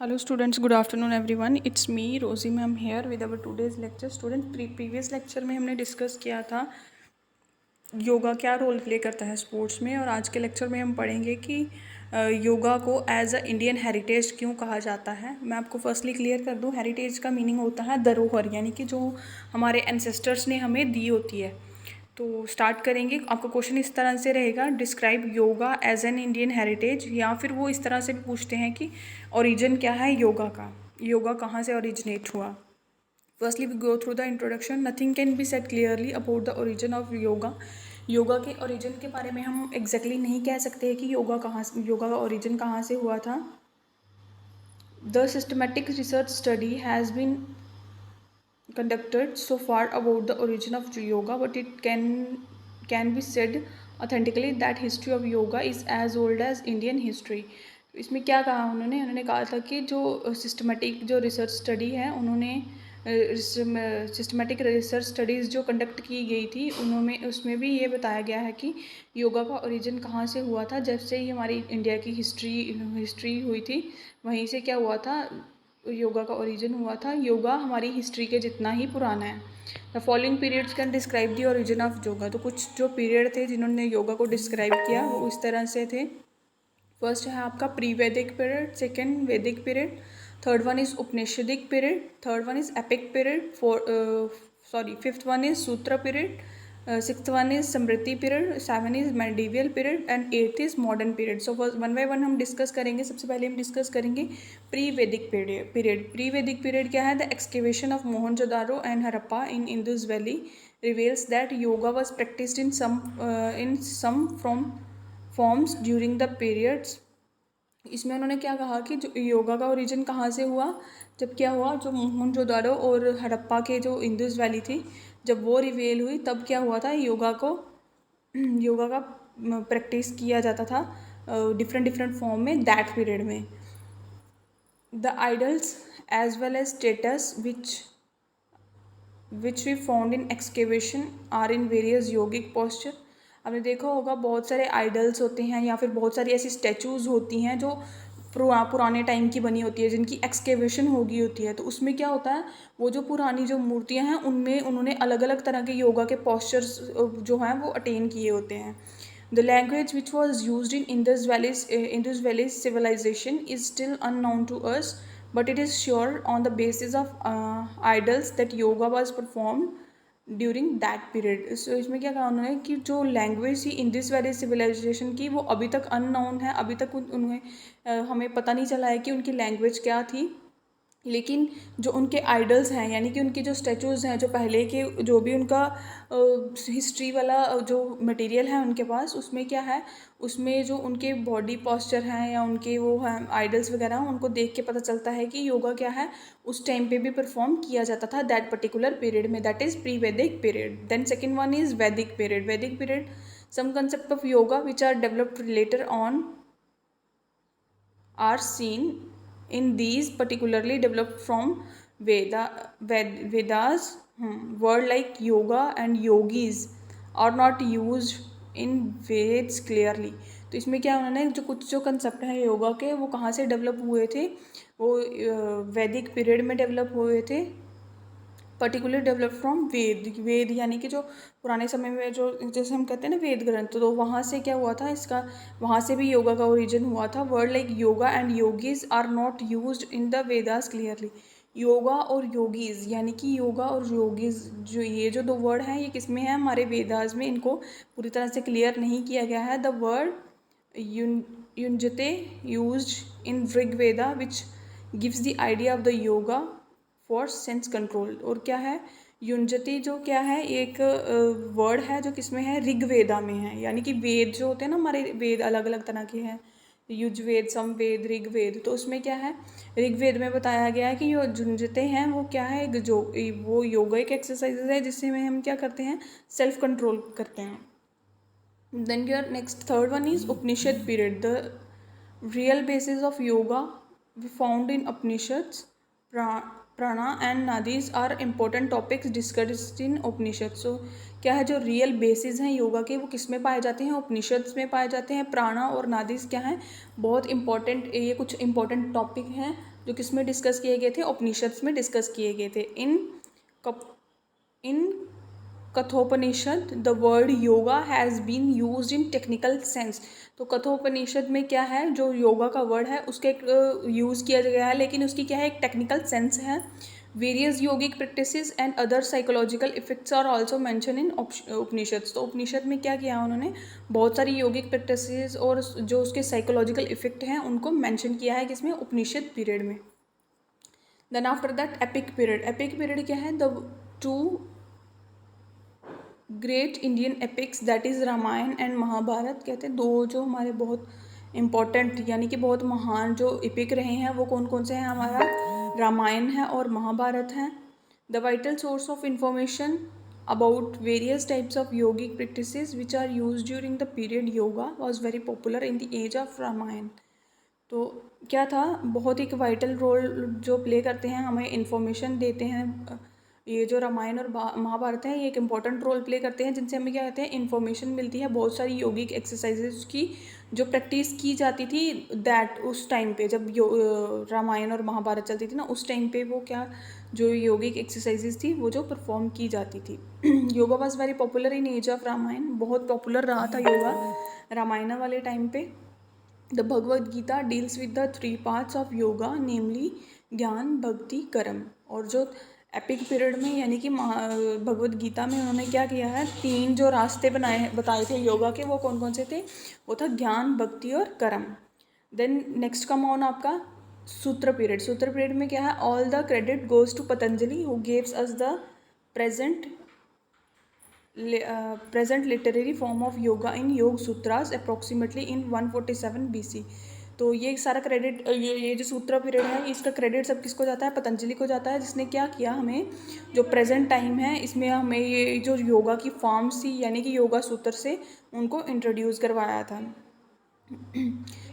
Hello students, good afternoon everyone. It's me Rosie ma'am here with our today's lecture. Student previous lecture में हमने discuss किया था योगा क्या role play करता है स्पोर्ट्स में, और आज के लेक्चर में हम पढ़ेंगे कि योगा को एज अ इंडियन हेरिटेज क्यों कहा जाता है। मैं आपको फर्स्टली क्लियर कर दूं, हेरिटेज का मीनिंग होता है धरोहर, यानी कि जो हमारे एंसेस्टर्स ने हमें दी होती है। तो स्टार्ट करेंगे। आपका क्वेश्चन इस तरह से रहेगा, describe yoga as an Indian heritage, या फिर वो इस तरह से भी पूछते हैं कि ओरिजिन क्या है योगा का, योगा कहाँ से ओरिजिनेट हुआ। Firstly we go through the introduction. Nothing can be set clearly about the origin of yoga. Yoga के ओरिजिन के बारे में हम एग्जैक्टली नहीं कह सकते कि योगा का ओरिजिन कहाँ से हुआ था। The systematic research study has been conducted so far about the origin of yoga, but it can be said authentically that history of yoga is as old as Indian history. इसमें क्या कहा उन्होंने कहा था कि जो सिस्टमेटिक जो research study है, उन्होंने सिस्टमेटिक रिसर्च स्टडीज़ जो कंडक्ट की गई थी उन्होंने उसमें भी ये बताया गया है कि योगा का ओरिजिन कहाँ से हुआ था। जब से ही हमारी इंडिया की हिस्ट्री हुई थी, वहीं से क्या हुआ था, योगा का ओरिजिन हुआ था। योगा हमारी हिस्ट्री के जितना ही पुराना है। The following periods can describe the origin of yoga. तो कुछ जो पीरियड थे जिन्होंने योगा को डिस्क्राइब किया वो इस तरह से थे। फर्स्ट है आपका प्री वैदिक पीरियड, सेकेंड वैदिक पीरियड, थर्ड वन इज उपनिषदिक period, third one is epic period, fifth one is सूत्र पीरियड, सिक्स्थ वन इज स्मृति period, seven is medieval period and eighth is modern period. So one by one हम discuss करेंगे। सबसे पहले हम discuss करेंगे pre वैदिक पीरियड। प्री वैदिक पीरियड क्या है? The excavation of Mohenjodaro and Harappa in Indus valley reveals that yoga was practised in some from forms during the periods. इसमें उन्होंने क्या कहा कि जो योगा का ओरिजिन कहाँ से हुआ, जब क्या हुआ, जो मोहनजोदारो और हड़प्पा के जो इंदुज वैली थी, जब वो रिवेल हुई तब क्या हुआ था, योगा का प्रैक्टिस किया जाता था डिफरेंट डिफरेंट फॉर्म में दैट पीरियड में। The idols as well as statues which we found in excavation are in various yogic posture. आपने देखा होगा बहुत सारे आइडल्स होते हैं या फिर बहुत सारी ऐसी स्टैचूज़ होती हैं जो पुराने टाइम की बनी होती है, जिनकी एक्सकेवेशन होगी होती है। तो उसमें क्या होता है, वो जो पुरानी जो मूर्तियाँ हैं उनमें उन्होंने अलग अलग तरह के योगा के पोस्चर्स जो हैं वो अटेन किए होते हैं। The language which was use in Indus valley civilisation is still unknown to us, but it is sure on the basis of idols that yoga was performed during that period. So इसमें क्या कहा उन्होंने कि जो language थी Indus valley civilisation की वो अभी तक अननोन है, अभी तक उन्हें हमें पता नहीं चला है कि उनकी लैंग्वेज क्या थी। लेकिन जो उनके आइडल्स हैं, यानी कि उनकी जो स्टैचूज़ हैं, जो पहले के जो भी उनका हिस्ट्री वाला जो मटेरियल है उनके पास, उसमें क्या है, उसमें जो उनके बॉडी पॉस्चर हैं या उनके वो हैं आइडल्स वगैरह, उनको देख के पता चलता है कि योगा क्या है उस टाइम पे भी परफॉर्म किया जाता था दैट पर्टिकुलर पीरियड में, दैट इज़ प्री वैदिक period. Then second one is Vedic period. Vedic period some concept of yoga which are developed later on are seen in these particularly developed from Vedas. Word like yoga and yogis are not used in Veds clearly. तो इसमें क्या उन्होंने जो कुछ जो concept है योगा के वो कहाँ से डेवलप हुए थे, वो वैदिक पीरियड में डेवलप हुए थे, पर्टिकुलर डेवलप फ्रॉम वेद यानी कि जो पुराने समय में जो जैसे हम कहते हैं ना वेद ग्रंथ, तो वहाँ से क्या हुआ था, इसका वहाँ से भी योगा का ओरिजिन हुआ था। Word like yoga and yogis are not used in the Vedas clearly. Yoga और योगीज यानी कि योगा और योगीज जो ये जो दो वर्ड हैं ये किस में है, हमारे वेदास में, इनको पूरी तरह से क्लियर नहीं किया गया है। The word yunjate used in Rig Veda which gives the idea of the yoga for sense control. और क्या है युंजति, जो क्या है एक वर्ड है जो किसमें है, ऋग्वेदा में है। यानी कि वेद जो होते हैं ना हमारे, वेद अलग अलग तरह के हैं, युजवेद, समवेद, ऋग्वेद। तो उसमें क्या है, ऋग्वेद में बताया गया है कि जो झुंझते हैं वो क्या है, जो वो योगा एक एक्सरसाइज है जिससे में हम क्या करते हैं, सेल्फ कंट्रोल करते हैं। Then your next third one is Upanishad period. The real basis of yoga we found in Upanishads. Prana and nadis are important topics discussed in Upanishad. So क्या है, जो रियल बेसिस हैं योगा के वो किस में पाए जाते हैं, उपनिषद्स में पाए जाते हैं। प्राणा और नादीज क्या हैं, बहुत इंपॉर्टेंट, ये कुछ इंपॉर्टेंट टॉपिक हैं जो किस में डिस्कस किए गए थे, उपनिषद्स में डिस्कस किए गए थे। In Kathopanishad the word yoga has been use in technical sense. तो कठोपनिषद में क्या है, जो योगा का वर्ड है उसके यूज़ किया गया है, लेकिन उसकी क्या है, एक टेक्निकल सेंस है। Various yogic practices and other psychological effects are also mention in Upanishad. तो उपनिषद में क्या किया उन्होंने, बहुत सारी योगिक प्रैक्टिसेस और जो उसके साइकोलॉजिकल इफेक्ट हैं उनको मेंशन किया है, किसमें, उपनिषद पीरियड में। Then after that epic period. Epic period क्या है, the two great Indian epics that is Ramayana and Mahabharata. कहते हैं दो जो हमारे बहुत इम्पॉर्टेंट यानी कि बहुत महान जो एपिक रहे हैं वो कौन कौन से हैं, हमारा रामायण है और महाभारत है। The vital source of information about various types of yogic practices which are use during the period yoga was very popular in the age of Ramayana. तो क्या था, बहुत एक वाइटल रोल जो प्ले करते हैं, हमें इन्फॉर्मेशन देते हैं। ये जो रामायण और महाभारत है ये एक इम्पॉर्टेंट रोल प्ले करते हैं, जिनसे हमें क्या कहते हैं, इन्फॉर्मेशन मिलती है बहुत सारी योगिक एक्सरसाइजेज की जो प्रैक्टिस की जाती थी दैट उस टाइम पे, जब रामायण और महाभारत चलती थी ना, उस टाइम पे वो क्या, जो योगिक एक्सरसाइजेज थी वो जो परफॉर्म की जाती थी। Yoga was very popular in age of Ramayan. बहुत पॉपुलर रहा था योगा रामायण वाले टाइम पे। The Bhagavad Gita deals with the 3 parts of yoga, namely jnana, bhakti, कर्म। और जो एपिक पीरियड में यानी कि भगवद गीता में उन्होंने क्या किया है, 3 जो रास्ते बताए थे योगा के, वो कौन कौन से थे, वो था ज्ञान, भक्ति और कर्म। देन नेक्स्ट कम ऑन आपका सूत्र पीरियड। सूत्र पीरियड में क्या है, all the credit goes to Patanjali who gives us the present literary form of yoga in Yoga Sutras approximately in 147 BC। तो ये सारा क्रेडिट, ये जो सूत्र पीरियड है इसका क्रेडिट सब किसको जाता है, पतंजलि को जाता है, जिसने क्या किया, हमें जो प्रेजेंट टाइम है इसमें हमें ये जो योगा की फॉर्म्स थी यानी कि योगा सूत्र से उनको इंट्रोड्यूस करवाया था।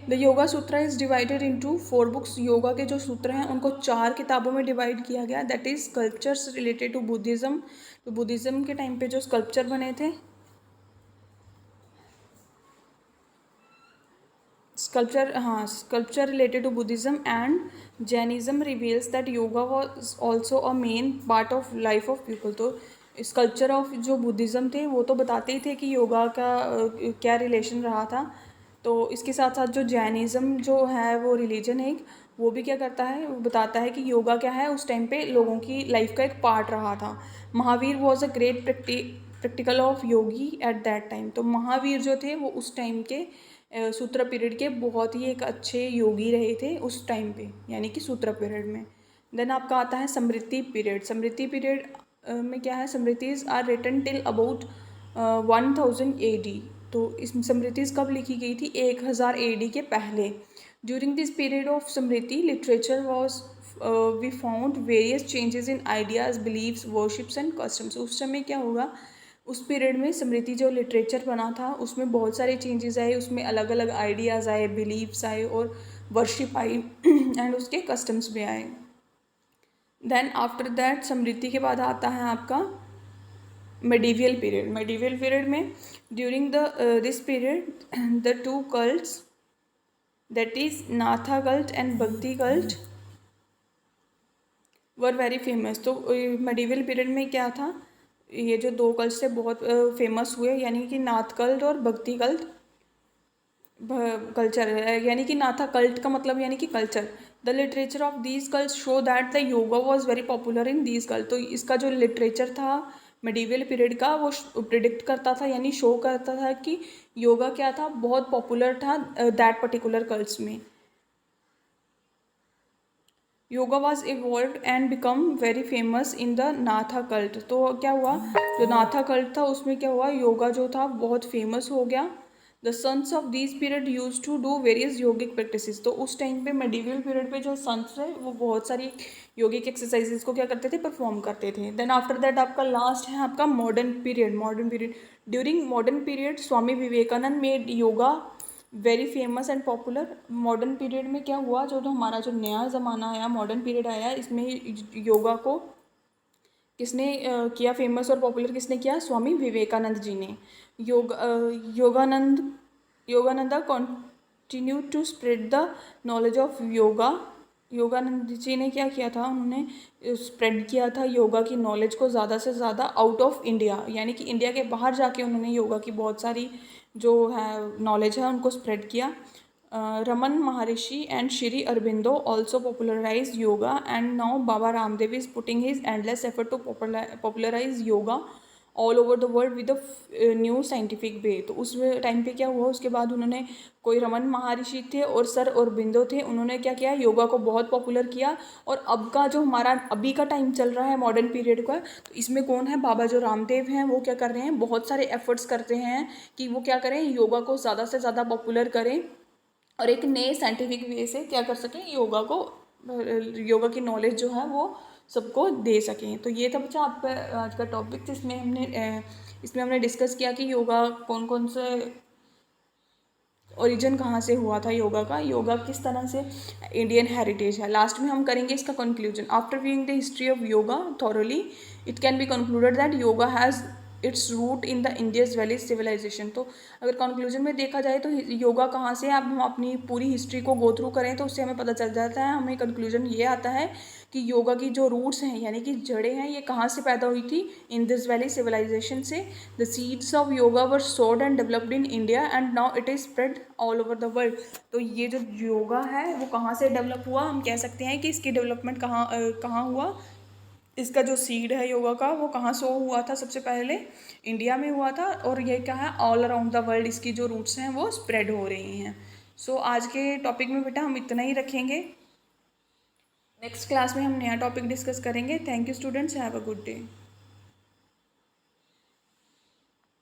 द योगा सूत्र is divided into 4 books. Yoga के जो सूत्र हैं उनको 4 किताबों में डिवाइड किया गया, that is sculptures related to Buddhism. तो बुद्धिज्म के टाइम पे जो स्कल्पचर बने थे, sculpture related to Buddhism and Jainism reveals that yoga was also a main part of life of people. तो स्कल्पचर ऑफ जो बुद्धिज्म थे वो तो बताते ही थे कि योगा का क्या रिलेशन रहा था। तो इसके साथ साथ जो जैनिज़्म जो है वो रिलीजन है, वो भी क्या करता है, वो बताता है कि योगा क्या है, उस टाइम पे लोगों की लाइफ का एक पार्ट रहा था। Mahavir was a great practical of Yogi at that time. तो महावीर जो थे वो उस टाइम के सूत्र पीरियड के बहुत ही एक अच्छे योगी रहे थे उस टाइम पे, यानी कि सूत्र पीरियड में। देन आपका आता है स्मृति पीरियड। स्मृति पीरियड में क्या है, Smritis are written till about 1000 AD। तो इस स्मृतिज कब लिखी गई थी, 1000 AD के पहले। During this period of Smriti literature was we found various changes in ideas, beliefs, worships and customs. उस समय क्या होगा, उस पीरियड में स्मृति जो लिटरेचर बना था उसमें बहुत सारे चेंजेस आए, उसमें अलग अलग आइडियाज़ आए, बिलीव्स आए और वर्शिप आई एंड उसके कस्टम्स भी आए। देन आफ्टर दैट स्मृति के बाद आता है आपका मेडिवियल पीरियड। मेडिवियल पीरियड में during this period the 2 cults that is नाथा कल्ट एंड भक्ति कल्ट वर वेरी फेमस। तो मेडिवियल पीरियड में क्या था, ये जो 2 कल्ट से बहुत फेमस हुए, यानी कि नाथ कल्ट और भक्ति कल्ट कल्चर, यानी कि नाथा कल्ट का मतलब यानी कि culture. The literature of these cult show that the yoga was very popular in these cult. तो इसका जो लिटरेचर था मेडिवियल पीरियड का वो प्रिडिक्ट करता था यानी शो करता था कि योगा क्या था, बहुत पॉपुलर था दैट पर्टिकुलर कल्ट्स में। Yoga was evolve and become very famous in the नाथा कल्ट। तो क्या हुआ, जो नाथा कल्ट था उसमें क्या हुआ, योगा जो था बहुत फेमस हो गया। The sons of this period use to do various yogic practices. तो उस टाइम पे मेडिवल पीरियड पे जो सन्स थे वो बहुत सारी योगिक एक्सरसाइजेस को क्या करते थे, परफॉर्म करते थे। देन आफ्टर दैट आपका लास्ट है आपका modern period. Modern period, during modern period Swami Vivekananda made yoga very famous and popular. Modern period में क्या हुआ, जो हमारा जो नया ज़माना आया, मॉडर्न पीरियड आया, इसमें योगा को किसने किया फेमस और पॉपुलर, किसने किया, स्वामी विवेकानंद जी ने। Yogananda continue to spread the knowledge of yoga Yogananda ji ने क्या किया था, उन्होंने स्प्रेड किया था योगा की नॉलेज को ज़्यादा से ज़्यादा आउट ऑफ इंडिया, यानी कि इंडिया के बाहर जाके उन्होंने योगा की बहुत सारी जो है नॉलेज है उनको स्प्रेड किया। Raman Maharshi and Shri Aurobindo also popularise yoga and now Baba Ramdev is putting his endless effort to popularise yoga all over the world with a new scientific way. तो उस टाइम पे क्या हुआ, उसके बाद उन्होंने, कोई रमन महर्षि थे और सर अरबिंदो थे, उन्होंने क्या किया, योगा को बहुत पॉपुलर किया। और अब का जो हमारा अभी का टाइम चल रहा है मॉडर्न पीरियड का, तो इसमें कौन है, बाबा जो रामदेव हैं वो क्या कर रहे हैं, बहुत सारे एफर्ट्स करते हैं कि वो क्या करें, योगा को ज़्यादा से ज़्यादा पॉपुलर करें और एक नए साइंटिफिक वे से क्या कर सकें, योगा को, योगा की नॉलेज जो है वो सबको दे सकें। तो ये था बच्चा आपका आज का टॉपिक, इसमें हमने डिस्कस किया कि योगा कौन कौन से ओरिजिन कहाँ से हुआ था योगा का, योगा किस तरह से इंडियन हेरिटेज है। लास्ट में हम करेंगे इसका conclusion. After viewing the history of yoga thoroughly it can be concluded that yoga has its root in the Indus valley civilisation. तो अगर कंक्लूजन में देखा जाए तो योगा कहाँ से, अब हम अपनी पूरी हिस्ट्री को गो थ्रू करें तो उससे हमें पता चल जाता है, हमें कंक्लूजन ये आता है कि योगा की जो रूट्स हैं यानी कि जड़ें हैं, ये कहाँ से पैदा हुई थी, इंडस वैली सिविलाइजेशन से। द सीड्स ऑफ योगा वर सोड and developed in India and now it is spread all over the world. तो ये जो योगा है वो कहाँ से डेवलप हुआ, हम कह सकते हैं कि इसकी डेवलपमेंट कहाँ हुआ, इसका जो सीड है योगा का वो कहाँ से हुआ था, सबसे पहले इंडिया में हुआ था। और ये क्या है, ऑल अराउंड द वर्ल्ड इसकी जो रूट्स हैं वो स्प्रेड हो रही हैं। सो आज के टॉपिक में बेटा हम इतना ही रखेंगे, नेक्स्ट क्लास में हम नया टॉपिक डिस्कस करेंगे। Thank you students, have a good day.